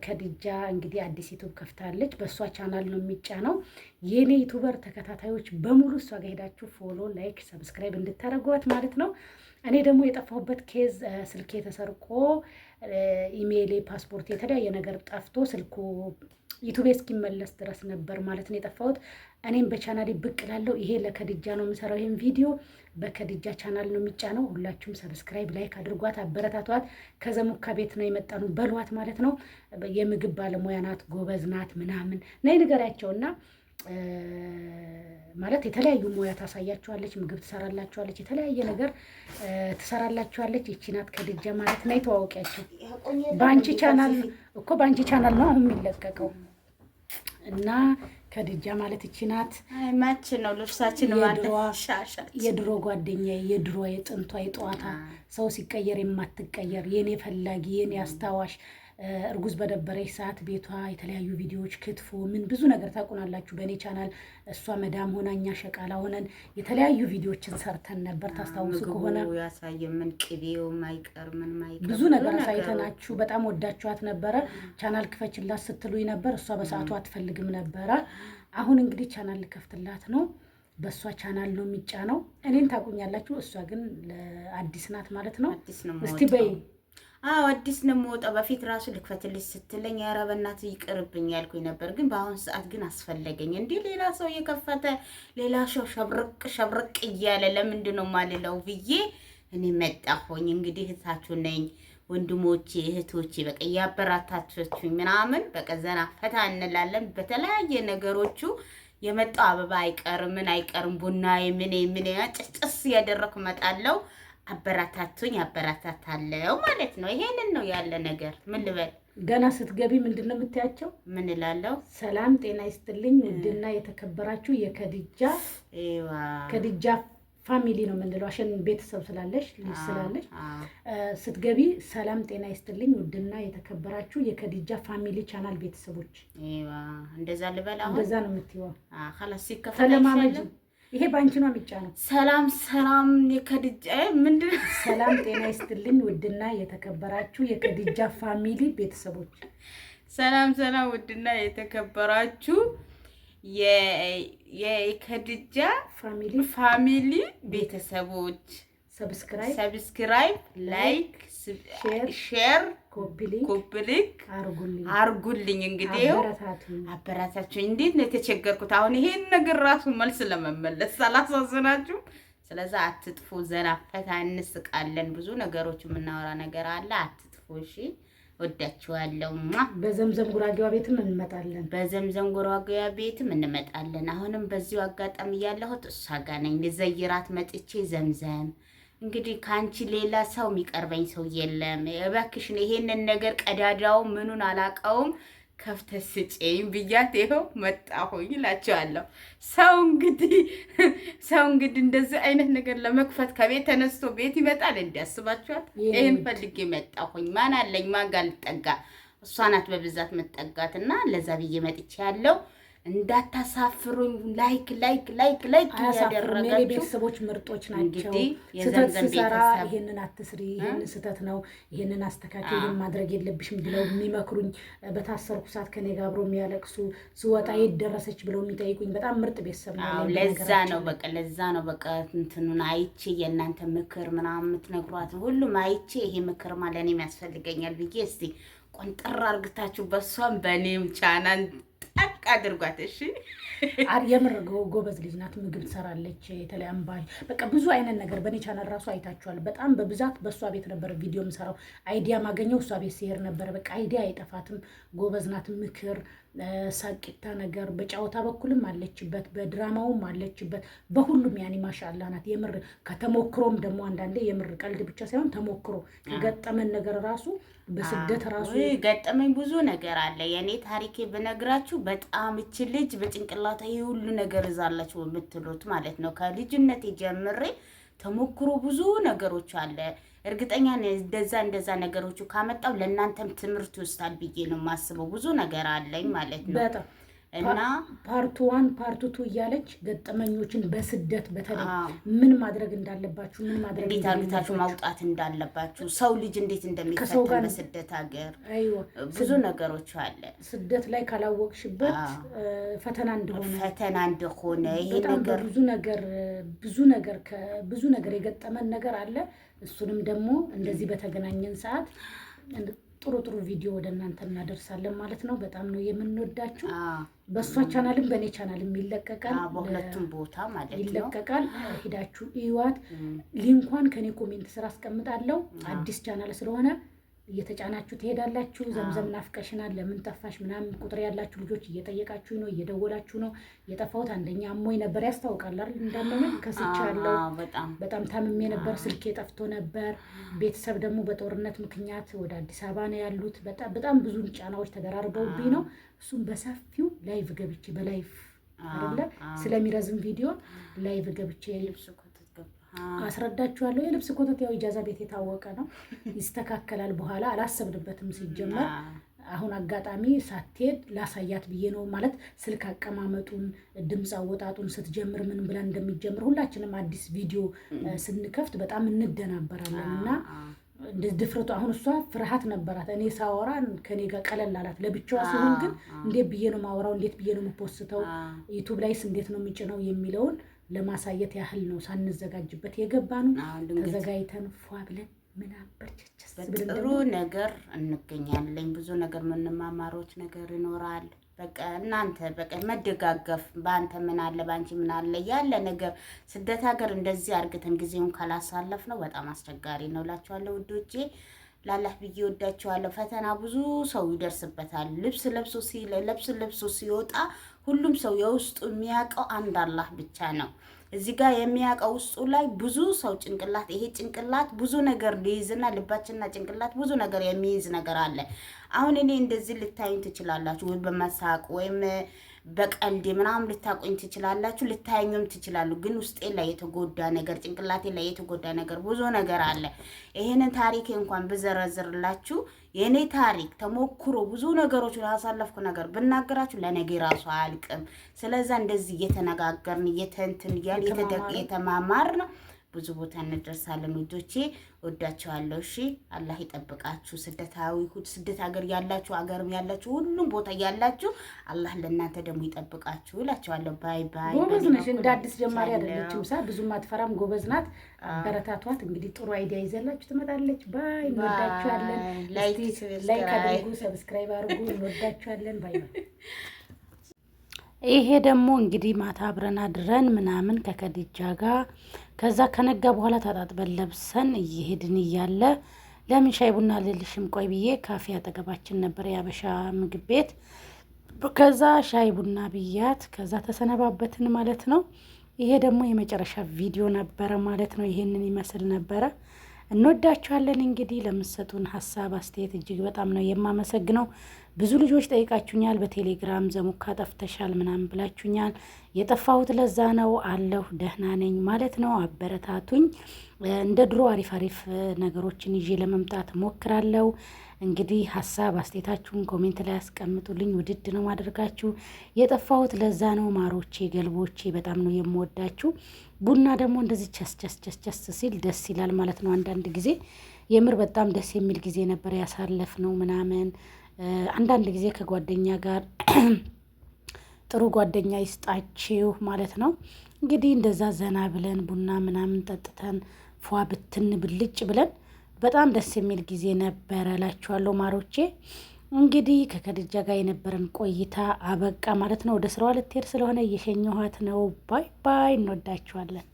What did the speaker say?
ከዲጃ እንግዲህ አዲስ ዩቱብ ከፍታለች። በእሷ ቻናል ነው የሚጫነው። የኔ ዩቱበር ተከታታዮች በሙሉ እሷ ጋር ሄዳችሁ ፎሎ፣ ላይክ፣ ሰብስክራይብ እንድታደርጓት ማለት ነው። እኔ ደግሞ የጠፋሁበት ኬዝ ስልኬ ተሰርቆ ኢሜይሌ፣ ፓስፖርት፣ የተለያየ ነገር ጠፍቶ ስልኩ ዩቱቤ እስኪመለስ ድረስ ነበር ማለት ነው የጠፋሁት። እኔም በቻናሌ ብቅ ላለው ይሄ ለከዲጃ ነው የምሰራው። ይሄን ቪዲዮ በከዲጃ ቻናል ነው የሚጫነው። ሁላችሁም ሰብስክራይብ ላይክ አድርጓት፣ አበረታቷት። ከዘሙካ ቤት ነው የመጣኑ በሏት ማለት ነው። የምግብ ባለሙያ ናት፣ ጎበዝ ናት ምናምን ነይ ንገሪያቸውና ማለት የተለያዩ ሙያ ታሳያቸዋለች። ምግብ ትሰራላቸዋለች፣ የተለያየ ነገር ትሰራላቸዋለች። ይቺ ናት ከዲጃ ማለት ነይ ተዋወቂያቸው። በአንቺ ቻናል እኮ በአንቺ ቻናል ነው አሁን የሚለቀቀው እና ከዲጃ ማለት ይቺ ናት። ማች ነው ልብሳችን የድሮ ጓደኛ፣ የድሮ የጥንቷ የጠዋታ ሰው ሲቀየር የማትቀየር የኔ ፈላጊ፣ የኔ አስታዋሽ፣ እርጉዝ በደበረች ሰዓት ቤቷ የተለያዩ ቪዲዮዎች፣ ክትፎ፣ ምን ብዙ ነገር ታውቁናላችሁ በእኔ ቻናል። እሷ መዳም ሆና እኛ ሸቃላ ሆነን የተለያዩ ቪዲዮዎችን ሰርተን ነበር። ታስታውሱ ከሆነ ያሳየምን ቅቤው ማይቀር ምን ማይቀር ብዙ ነገር አሳይተናችሁ በጣም ወዳችኋት ነበረ። ቻናል ክፈችላት ስትሉኝ ነበር። እሷ በሰዓቱ አትፈልግም ነበረ። አሁን እንግዲህ ቻናል ልከፍትላት ነው። በእሷ ቻናል ነው የሚጫነው። እኔን ታውቁኛላችሁ፣ እሷ ግን አዲስ ናት ማለት ነው። እስቲ በይ አዲስ ነው የምወጣው። በፊት ራሱ ልክፈትልሽ ስትለኝ ኧረ በእናትህ ይቅርብኝ ያልኩኝ ነበር። ግን በአሁን ሰዓት ግን አስፈለገኝ። እንዲህ ሌላ ሰው የከፈተ ሌላ ሰው ሸብርቅ እያለ ለምንድን ነው ማልለው ብዬ እኔ መጣሁኝ። እንግዲህ እህታችሁ ነኝ። ወንድሞቼ እህቶቼ በቃ ያበራታችሁኝ ምናምን በቃ ዘና ፈታ እንላለን። በተለያየ ነገሮቹ የመጣው አበባ አይቀርም ምን አይቀርም ቡና ምን ጭስጭስ ያደረኩ መጣለው። አበራታቱኝ አበራታታለው ማለት ነው። ይሄንን ነው ያለ ነገር። ምን ልበል? ገና ስትገቢ ምንድን ነው የምትያቸው? ምን እላለሁ? ሰላም ጤና ይስጥልኝ ውድና የተከበራችሁ ከዲጃ ፋሚሊ ነው የምንለው። አሸን ቤተሰብ ስላለሽ ልጅ ስላለሽ ስትገቢ ሰላም ጤና ይስጥልኝ ውድና የተከበራችሁ የከዲጃ ፋሚሊ ቻናል ቤተሰቦች። እንደዛ ልበል? አሁን እንደዛ ነው የምትይው? خلاص ሲከፈለማመጂ ይሄ ባንቺ ነው የሚጫነው። ሰላም የከዲጃ ምንድን ሰላም ጤና ይስጥልኝ ውድና የተከበራችሁ የከዲጃ ፋሚሊ ቤተሰቦች። ሰላም ውድና የተከበራችሁ የከዲጃ ፋሚሊ ቤተሰቦች ሰብስክራይብ ላይክ ሼር ኮፕሊክ አርጉልኝ። እንግዲህ አበረታቱኝ። እንዴት ነው የተቸገርኩት አሁን ይሄን ነገር ራሱ መልስ ለመመለስ ሳላሳዝናችሁ። ስለዚህ አትጥፉ፣ ዘና ፈታ እንስቃለን። ብዙ ነገሮች የምናወራ ነገር አለ። አትጥፉ እሺ። ወዳችኋለሁ። በዘምዘም ጉራጌዋ ቤትም እንመጣለን። አሁንም በዚሁ አጋጣሚ ያለሁት እሷ ጋር ነኝ። ልዘይራት መጥቼ ዘምዘም እንግዲህ ካንቺ ሌላ ሰው የሚቀርበኝ ሰው የለም። እባክሽን ይሄንን ነገር ቀዳዳው ምኑን አላቀውም ከፍተሽ ስጪኝ ብያት ይኸው መጣሁኝ እላቸዋለሁ። ሰው እንግዲህ እንደዚህ አይነት ነገር ለመክፈት ከቤት ተነስቶ ቤት ይመጣል እንዲያስባችኋት። ይሄን ፈልጌ መጣሁኝ። ማን አለኝ ማን ጋር ልጠጋ? እሷ ናት በብዛት መጠጋትና ለዛ ብዬ መጥቼ ያለው እንዳታሳፍሩኝ። ላይክ ያደረጋችሁ ቤተሰቦች ምርጦች ናቸው። የዘምዘም ቤተሰብ ይሄንን አትስሪ፣ ይሄንን ስህተት ነው፣ ይሄንን አስተካክል፣ ይሄን ማድረግ የለብሽም ብለው የሚመክሩኝ፣ በታሰርኩ ሰዓት ከኔ ጋር አብሮ የሚያለቅሱ፣ ስወጣ የት ደረሰች ብለው የሚጠይቁኝ በጣም ምርጥ ቤተሰብ ነው። ለዛ ነው በቃ እንትኑን አይቼ የእናንተ ምክር ምናምን የምትነግሯት ሁሉም አይቼ ይሄ ምክር ማለት እኔም ያስፈልገኛል ብዬ እስቲ ቆንጠር አርግታችሁ በሷም በኔም ቻናል ጠቅ አድርጓት እሺ። የምር ጎበዝ ልጅ ናት። ምግብ ትሰራለች፣ የተለያየ አምባል በቃ ብዙ አይነት ነገር በኔ ቻናል ራሱ አይታችኋል። በጣም በብዛት በሷ ቤት ነበር ቪዲዮ የምሰራው። አይዲያ ማገኘው እሷ ቤት ሲሄድ ነበር። በቃ አይዲያ አይጠፋትም። ጎበዝ ናት። ምክር ሳቂታ ነገር በጫወታ በኩልም አለችበት፣ በድራማውም አለችበት፣ በሁሉም ያኔ ማሻአላ ናት። የምር ከተሞክሮም ደግሞ አንዳንዴ የምር ቀልድ ብቻ ሳይሆን ተሞክሮ ከገጠመን ነገር ራሱ በስደት ራሱ ገጠመኝ ብዙ ነገር አለ። የኔ ታሪኬ በነግራችሁ በጣም እቺ ልጅ በጭንቅላታ ይሄ ሁሉ ነገር ይዛላችሁ የምትሉት ማለት ነው። ከልጅነት ጀምሬ ተሞክሮ ብዙ ነገሮች አለ። እርግጠኛ ነኝ እንደዛ ነገሮቹ ካመጣው ለእናንተም ትምህርት ይወስዳል ብዬ ነው የማስበው። ብዙ ነገር አለኝ ማለት ነው። እና ፓርቱ 1 ፓርቱ 2 እያለች ገጠመኞችን በስደት በተለይ ምን ማድረግ እንዳለባችሁ ምን ማድረግ እንዴት አድርጋችሁ ማውጣት እንዳለባችሁ ሰው ልጅ እንዴት እንደሚፈተን በስደት ሀገር ብዙ ነገሮች አለ። ስደት ላይ ካላወቅሽበት ፈተና እንደሆነ ይሄ ነገር ብዙ ነገር የገጠመን ነገር አለ። እሱንም ደግሞ እንደዚህ በተገናኘን ሰዓት ጥሩ ቪዲዮ ወደ እናንተ እናደርሳለን ማለት ነው። በጣም ነው የምንወዳችሁ። በእሷ ቻናልም በእኔ ቻናልም ይለቀቃል፣ በሁለቱም ቦታ ማለት ነው ይለቀቃል። ሄዳችሁ እዩዋት። ሊንኳን ከኔ ኮሜንት ስራ አስቀምጣለሁ። አዲስ ቻናል ስለሆነ እየተጫናችሁ ትሄዳላችሁ። ዘምዘም ናፍቀሽናል፣ ለምን ጠፋሽ ምናምን ቁጥር ያላችሁ ልጆች እየጠየቃችሁ ነው፣ እየደወላችሁ ነው። የጠፋሁት አንደኛ አሞኝ ነበር፣ ያስታውቃል አይደል? እንዳመመኝ ከስቻለሁ። በጣም ታምሜ ነበር፣ ስልኬ ጠፍቶ ነበር። ቤተሰብ ደግሞ በጦርነት ምክንያት ወደ አዲስ አበባ ነው ያሉት። በጣም ብዙ ጫናዎች ተደራርበውብኝ ነው። እሱም በሰፊው ላይቭ ገብቼ በላይቭ አይደለ ስለሚረዝም ቪዲዮ ላይቭ ገብቼ አስረዳችኋለሁ። የልብስ ኮተት ያው ኢጃዛ ቤት የታወቀ ነው፣ ይስተካከላል። በኋላ አላሰብንበትም ሲጀመር። አሁን አጋጣሚ ሳትሄድ ላሳያት ብዬ ነው። ማለት ስልክ አቀማመጡን፣ ድምፅ አወጣጡን ስትጀምር ምን ብለን እንደሚጀምር ሁላችንም አዲስ ቪዲዮ ስንከፍት በጣም እንደናበራለን እና ድፍረቱ አሁን እሷ ፍርሃት ነበራት። እኔ ሳወራ ከኔ ጋር ቀለል አላት። ለብቻዋ ሲሆን ግን እንዴት ብዬ ነው ማወራው፣ እንዴት ብዬ ነው የምፖስተው፣ ዩቱብ ላይስ እንዴት ነው የምጭነው የሚለውን ለማሳየት ያህል ነው ሳንዘጋጅበት የገባ ነው። ተዘጋጅተን ፏ ብለን ምናበርቸስ ጥሩ ነገር እንገኛለን። ብዙ ነገር የምንማማሮች ነገር ይኖራል። በቃ እናንተ በቃ መደጋገፍ፣ በአንተ ምን አለ በአንቺ ምን አለ ያለ ነገር ስደት ሀገር እንደዚህ አርግተን ጊዜውን ካላሳለፍ ነው በጣም አስቸጋሪ ነው እላችኋለሁ ውዶቼ። ላላህ ብዬ ወዳችኋለሁ። ፈተና ብዙ ሰው ይደርስበታል። ልብስ ለብሶ ሲወጣ ሁሉም ሰው የውስጡ የሚያውቀው አንድ አላህ ብቻ ነው። እዚህ ጋር የሚያውቀው ውስጡ ላይ ብዙ ሰው ጭንቅላት፣ ይሄ ጭንቅላት ብዙ ነገር ሊይዝና ልባችንና ጭንቅላት ብዙ ነገር የሚይዝ ነገር አለ። አሁን እኔ እንደዚህ ልታዩኝ ትችላላችሁ፣ ወይ በመሳቅ ወይም በቀልድ ምናምን ልታቆኝ ትችላላችሁ፣ ልታዩኝም ትችላሉ። ግን ውስጤ ላይ የተጎዳ ነገር፣ ጭንቅላቴ ላይ የተጎዳ ነገር ብዙ ነገር አለ። ይሄንን ታሪክ እንኳን ብዘረዝርላችሁ የኔ ታሪክ ተሞክሮ ብዙ ነገሮች ያሳለፍኩ ነገር ብናገራችሁ ለነገ ራሱ አያልቅም። ስለዛ እንደዚህ እየተነጋገርን እየተንትን እያል የተማማር ነው ብዙ ቦታ እንደርሳለን። ውዶቼ ወዳችኋለሁ። እሺ አላህ ይጠብቃችሁ። ስደት ሀገር ያላችሁ አገርም ያላችሁ ሁሉም ቦታ ያላችሁ አላህ ለእናንተ ደግሞ ይጠብቃችሁ እላችኋለሁ። ባይ ባይ። ጎበዝ ነሽ፣ እንደ አዲስ ጀማሪ አይደለችም። ብዙም አትፈራም፣ ጎበዝ ናት። አበረታቷት። እንግዲህ ጥሩ አይዲያ ይዘላችሁ ትመጣለች። ባይ። እንወዳችኋለን። ላይክ አድርጉ፣ ሰብስክራይብ አድርጉ። እንወዳችኋለን። ባይ ባይ። ይሄ ደግሞ እንግዲህ ማታ አብረን አድረን ምናምን ከከዲጃ ጋር ከዛ ከነጋ በኋላ ታጣጥበን ለብሰን እየሄድን እያለ ለምን ሻይ ቡና ልልሽም ቆይ ብዬ ካፌ አጠገባችን ነበር የአበሻ ምግብ ቤት። ከዛ ሻይ ቡና ብያት ከዛ ተሰነባበትን ማለት ነው። ይሄ ደግሞ የመጨረሻ ቪዲዮ ነበረ ማለት ነው። ይሄንን ይመስል ነበረ። እንወዳችኋለን። እንግዲህ ለምትሰጡን ሀሳብ አስተያየት እጅግ በጣም ነው የማመሰግነው። ብዙ ልጆች ጠይቃችሁኛል፣ በቴሌግራም ዘሙካ ጠፍተሻል ምናምን ብላችሁኛል። የጠፋሁት ለዛ ነው አለሁ፣ ደህና ነኝ ማለት ነው። አበረታቱኝ። እንደ ድሮ አሪፍ ነገሮችን ይዤ ለመምጣት ሞክራለሁ። እንግዲህ ሀሳብ አስተያየታችሁን ኮሜንት ላይ ያስቀምጡልኝ። ውድድ ነው ማድረጋችሁ። የጠፋሁት ለዛ ነው ማሮቼ፣ ገልቦቼ፣ በጣም ነው የምወዳችሁ። ቡና ደግሞ እንደዚህ ቸስ ሲል ደስ ይላል ማለት ነው። አንዳንድ ጊዜ የምር በጣም ደስ የሚል ጊዜ ነበር ያሳለፍ ነው ምናምን። አንዳንድ ጊዜ ከጓደኛ ጋር ጥሩ ጓደኛ ይስጣችሁ ማለት ነው። እንግዲህ እንደዛ ዘና ብለን ቡና ምናምን ጠጥተን ፏ ብትን ብልጭ ብለን በጣም ደስ የሚል ጊዜ ነበረ እላችኋለሁ ማሮቼ። እንግዲህ ከከድጃ ጋር የነበረን ቆይታ አበቃ ማለት ነው። ወደ ስራዋ ልትሄድ ስለሆነ እየሸኘኋት ነው። ባይ ባይ። እንወዳችኋለን።